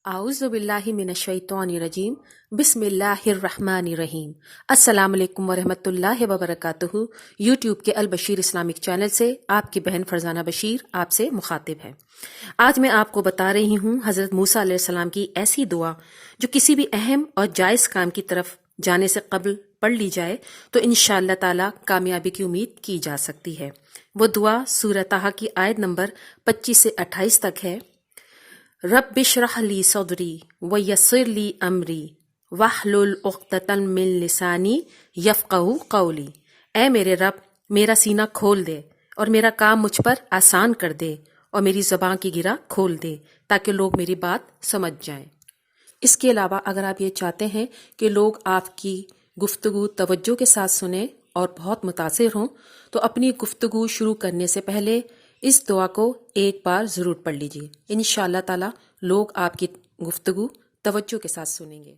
اعوذ باللہ من الشیطان الرجیم بسم اللہ الرحمن الرحیم۔ السلام علیکم ورحمۃ اللہ وبرکاتہ۔ یوٹیوب کے البشیر اسلامک چینل سے آپ کی بہن فرزانہ بشیر آپ سے مخاطب ہے۔ آج میں آپ کو بتا رہی ہوں حضرت موسی علیہ السلام کی ایسی دعا جو کسی بھی اہم اور جائز کام کی طرف جانے سے قبل پڑھ لی جائے تو انشاءاللہ تعالی کامیابی کی امید کی جا سکتی ہے۔ وہ دعا سورہ طٰہٰ کی آیت نمبر 25 سے 28 تک ہے۔ رب اشرح لی صدری ویسر لی امری واحلل عقدۃ من لسانی یفقہوا قولی۔ اے میرے رب، میرا سینہ کھول دے اور میرا کام مجھ پر آسان کر دے اور میری زبان کی گرہ کھول دے تاکہ لوگ میری بات سمجھ جائیں۔ اس کے علاوہ اگر آپ یہ چاہتے ہیں کہ لوگ آپ کی گفتگو توجہ کے ساتھ سنیں اور بہت متاثر ہوں تو اپنی گفتگو شروع کرنے سے پہلے اس دعا کو ایک بار ضرور پڑھ لیجیے۔ انشاءاللہ تعالی لوگ آپ کی گفتگو توجہ کے ساتھ سنیں گے۔